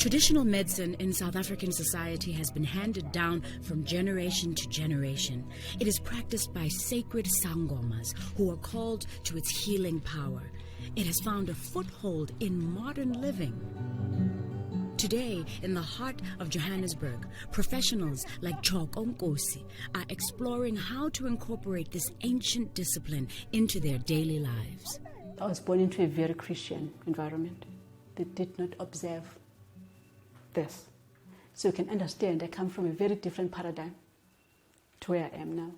Traditional medicine in South African society has been handed down from generation to generation. It is practiced by sacred sangomas who are called to its healing power. It has found a foothold in modern living. Today, in the heart of Johannesburg, professionals like Choko Nkosi are exploring how to incorporate this ancient discipline into their daily lives. I was born into a very Christian environment that did not observe this. So you can understand I come from a very different paradigm to where I am now.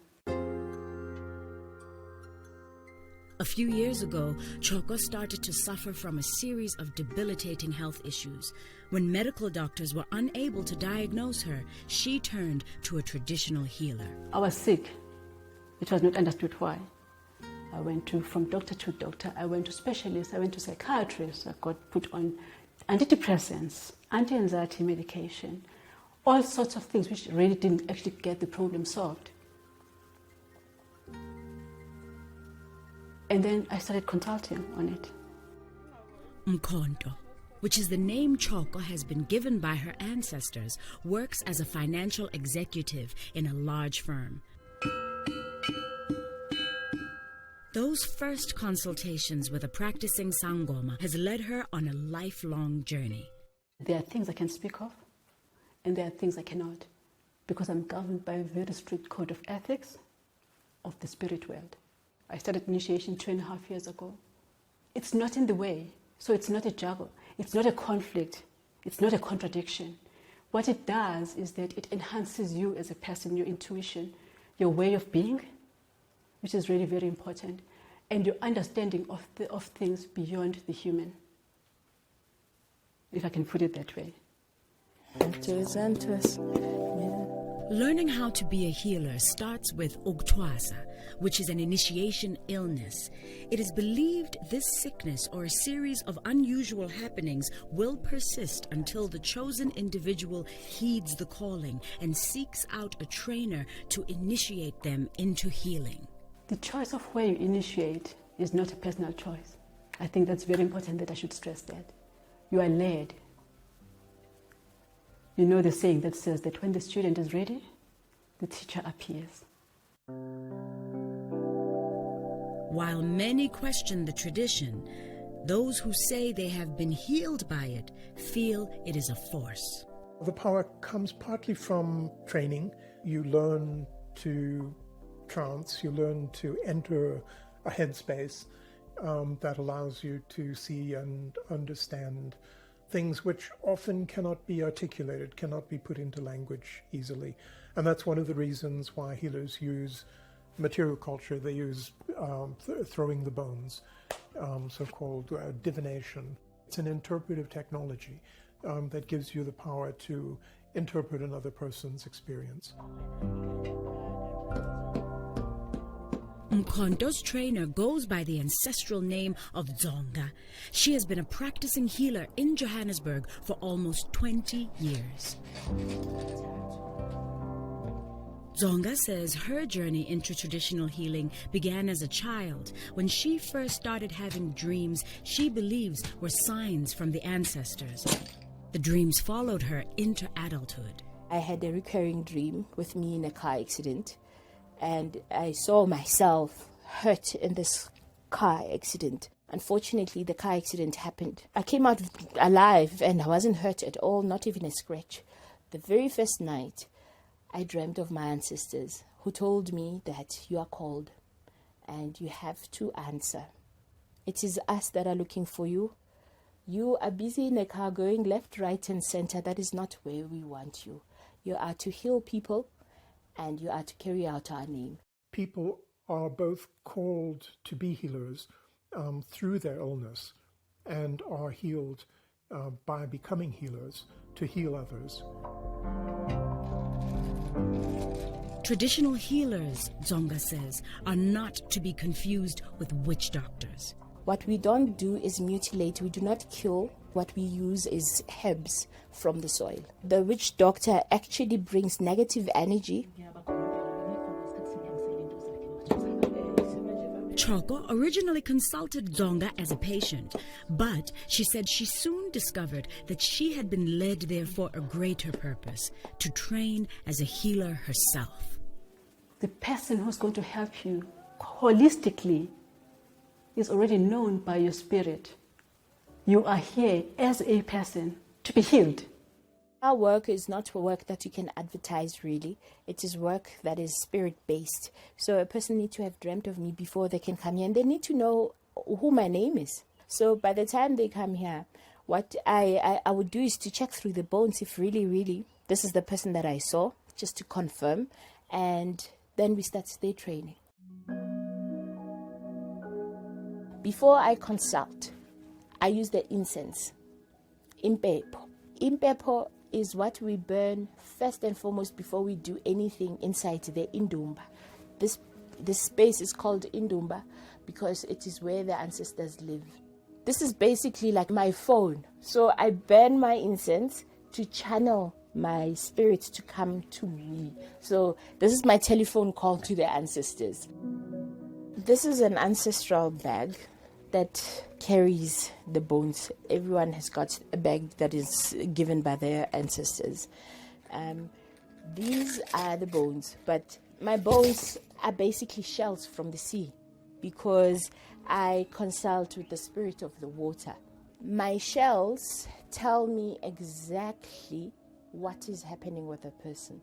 A few years ago, Choko started to suffer from a series of debilitating health issues. When medical doctors were unable to diagnose her, she turned to a traditional healer. I was sick. It was not understood why. I went from doctor to doctor. I went to specialists. I went to psychiatrists. I got put on antidepressants, anti-anxiety medication, all sorts of things which really didn't actually get the problem solved. And then I started consulting on it. Mkhonto, which is the name Choko has been given by her ancestors, works as a financial executive in a large firm. Those first consultations with a practicing Sangoma has led her on a lifelong journey. There are things I can speak of, and there are things I cannot, because I'm governed by a very strict code of ethics of the spirit world. I started initiation 2.5 years ago. It's not in the way, so it's not a juggle. It's not a conflict. It's not a contradiction. What it does is that it enhances you as a person, your intuition, your way of being, which is really very important, and your understanding of things beyond the human, if I can put it that way. Learning how to be a healer starts with Uktwasa, which is an initiation illness. It is believed this sickness or a series of unusual happenings will persist until the chosen individual heeds the calling and seeks out a trainer to initiate them into healing. The choice of where you initiate is not a personal choice. I think that's very important that I should stress that. You are led. You know the saying that says that when the student is ready, the teacher appears. While many question the tradition, those who say they have been healed by it feel it is a force. The power comes partly from training. You learn to trance, you learn to enter a headspace that allows you to see and understand things which often cannot be articulated, cannot be put into language easily. And that's one of the reasons why healers use material culture. They use throwing the bones, so-called divination. It's an interpretive technology that gives you the power to interpret another person's experience. Mkhonto's trainer goes by the ancestral name of Zonga. She has been a practicing healer in Johannesburg for almost 20 years. Zonga says her journey into traditional healing began as a child when she first started having dreams she believes were signs from the ancestors. The dreams followed her into adulthood. I had a recurring dream with me in a car accident, and I saw myself hurt in this car accident. Unfortunately, the car accident happened. I came out alive and I wasn't hurt at all, not even a scratch. The very first night, I dreamt of my ancestors who told me that you are called and you have to answer. It is us that are looking for you. You are busy in a car going left, right, and center. That is not where we want you. You are to heal people and you are to carry out our name. People are both called to be healers through their illness and are healed by becoming healers to heal others. Traditional healers, Zonga says, are not to be confused with witch doctors. What we don't do is mutilate. We do not kill. What we use is herbs from the soil. The witch doctor actually brings negative energy. Choko originally consulted Dzonga as a patient, but she said she soon discovered that she had been led there for a greater purpose, to train as a healer herself. The person who's going to help you holistically is already known by your spirit. You are here as a person to be healed. Our work is not work that you can advertise, really. It is work that is spirit-based. So a person needs to have dreamt of me before they can come here, and they need to know who my name is. So by the time they come here, what I would do is to check through the bones if really this is the person that I saw, just to confirm, and then we start their training. Before I consult, I use the incense, impepo. Impepo is what we burn first and foremost before we do anything inside the indumba. This space is called indumba because it is where the ancestors live. This is basically like my phone. So I burn my incense to channel my spirit to come to me. So this is my telephone call to the ancestors. This is an ancestral bag that carries the bones. Everyone has got a bag that is given by their ancestors. These are the bones, but my bones are basically shells from the sea because I consult with the spirit of the water. My shells tell me exactly what is happening with a person.